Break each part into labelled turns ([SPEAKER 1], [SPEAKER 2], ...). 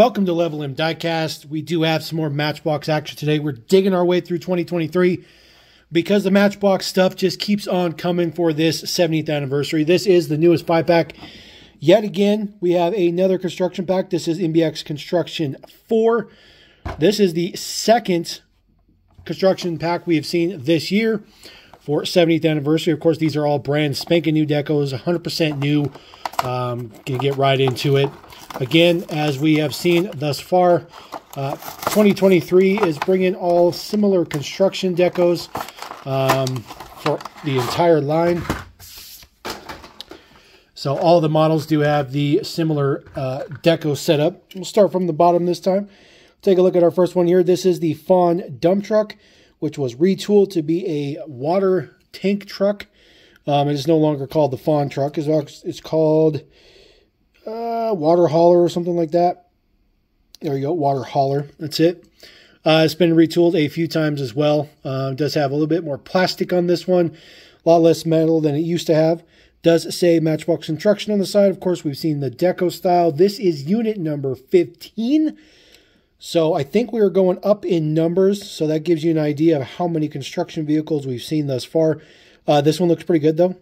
[SPEAKER 1] Welcome to Level M Diecast. We do have some more Matchbox action today. We're digging our way through 2023 because the Matchbox stuff just keeps on coming for this 70th anniversary. This is the newest 5-pack. Yet again, we have another construction pack. This is MBX Construction 4. This is the second construction pack we have seen this year for 70th anniversary. Of course, these are all brand spanking new decos, 100% new. Gonna get right into it. Again, as we have seen thus far, 2023 is bringing all similar construction decos for the entire line. So all the models do have the similar deco setup. We'll start from the bottom this time. Take a look at our first one here. This is the Fawn dump truck, which was retooled to be a water tank truck. It is no longer called the Fawn truck. It's called water hauler or something like that. There you go, water hauler. That's it. It's been retooled a few times as well. It does have a little bit more plastic on this one. A lot less metal than it used to have. Does say Matchbox Construction on the side. Of course, we've seen the deco style. This is unit number 15. So I think we are going up in numbers. So that gives you an idea of how many construction vehicles we've seen thus far. This one looks pretty good though.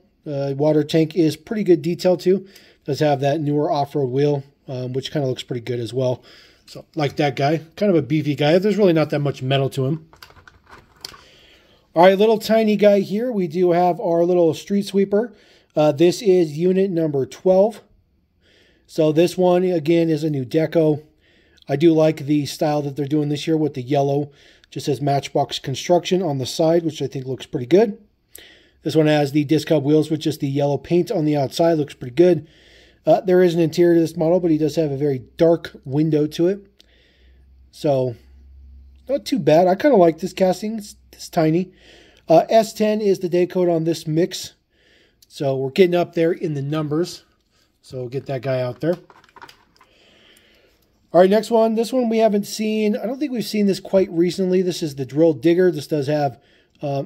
[SPEAKER 1] Water tank is pretty good detail too. Does have that newer off-road wheel, which kind of looks pretty good as well. So like that guy, kind of a beefy guy. There's really not that much metal to him. All right, little tiny guy here. We do have our little street sweeper. This is unit number 12. So this one, again, is a new deco. I do like the style that they're doing this year with the yellow. Just says Matchbox Construction on the side, which I think looks pretty good. This one has the disc hub wheels with just the yellow paint on the outside. Looks pretty good. There is an interior to this model, but he does have a very dark window to it. So, not too bad. I kind of like this casting. It's tiny. S10 is the day code on this mix. So, we're getting up there in the numbers. So, we'll get that guy out there. All right, next one. This one we haven't seen. I don't think we've seen this quite recently. This is the drill digger. This does have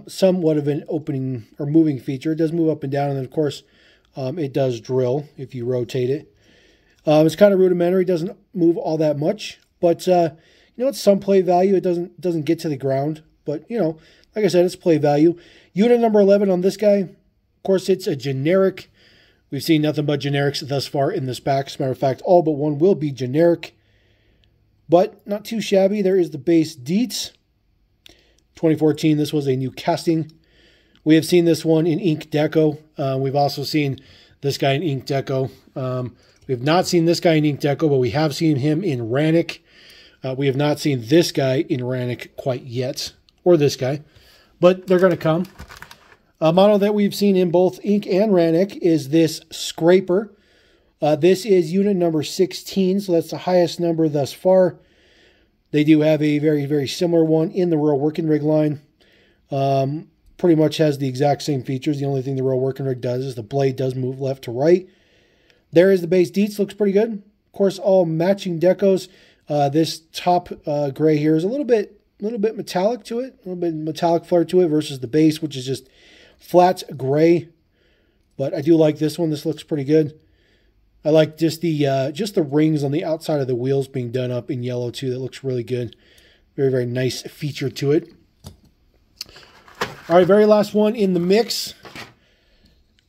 [SPEAKER 1] somewhat of an opening or moving feature. It does move up and down, and then, of course, it does drill if you rotate it. It's kind of rudimentary. It doesn't move all that much, but you know, it's some play value. It doesn't get to the ground, but you know, like I said, it's play value. Unit number 11 on this guy. Of course, it's a generic. We've seen nothing but generics thus far in this pack. As a matter of fact, all but one will be generic, but not too shabby. There is the base Deets. 2014. This was a new casting. We have seen this one in ink deco. We've also seen this guy in ink deco. We have not seen this guy in ink deco, but we have seen him in Rannick. We have not seen this guy in Rannick quite yet, or this guy, but they're going to come. A model that we've seen in both ink and Rannick is this scraper. This is unit number 16, so that's the highest number thus far. They do have a very, very similar one in the Royal Working Rig line. Pretty much has the exact same features. The only thing the Royal Working Rig does is the blade does move left to right. There is the base Deets. Looks pretty good. Of course, all matching decos. This top gray here is a little bit metallic to it. A little bit metallic flair to it versus the base, which is just flat gray. But I do like this one. This looks pretty good. I like just the rings on the outside of the wheels being done up in yellow too. That looks really good. Very, very nice feature to it. All right, very last one in the mix.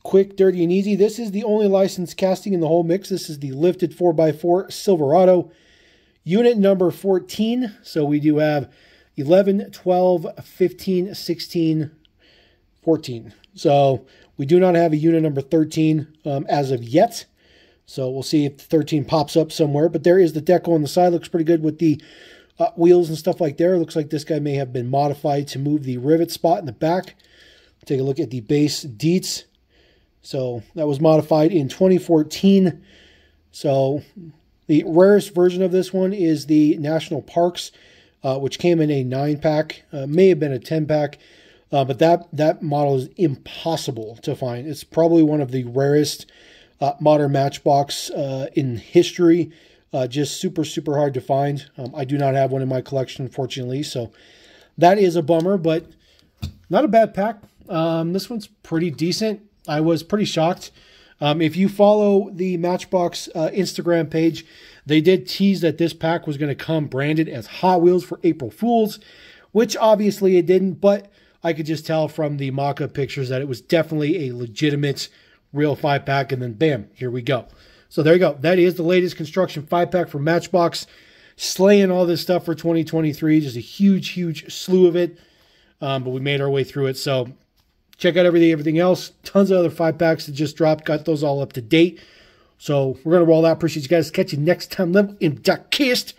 [SPEAKER 1] Quick, dirty, and easy. This is the only licensed casting in the whole mix. This is the lifted 4x4 Silverado. Unit number 14. So we do have 11, 12, 15, 16, 14. So we do not have a unit number 13 as of yet. So we'll see if 13 pops up somewhere. But there is the deco on the side. Looks pretty good with the wheels and stuff like there. Looks like this guy may have been modified to move the rivet spot in the back. Take a look at the base Deets. So that was modified in 2014. So the rarest version of this one is the National Parks, which came in a 9-pack. May have been a 10-pack. But that model is impossible to find. It's probably one of the rarest modern Matchbox in history. Just super, super hard to find. I do not have one in my collection, unfortunately. So that is a bummer, but not a bad pack. This one's pretty decent. I was pretty shocked If you follow the Matchbox Instagram page, they did tease that this pack was going to come branded as Hot Wheels for April Fools, which obviously it didn't, but I could just tell from the mock-up pictures that it was definitely a legitimate real 5-pack, and then bam, here we go. So there you go. That is the latest construction 5-pack from Matchbox, slaying all this stuff for 2023. Just a huge, huge slew of it, but we made our way through it. So check out everything else. Tons of other 5-packs that just dropped. Got those all up to date. So we're going to roll out. Appreciate you guys. Catch you next time. Level in the cast.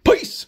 [SPEAKER 1] Peace.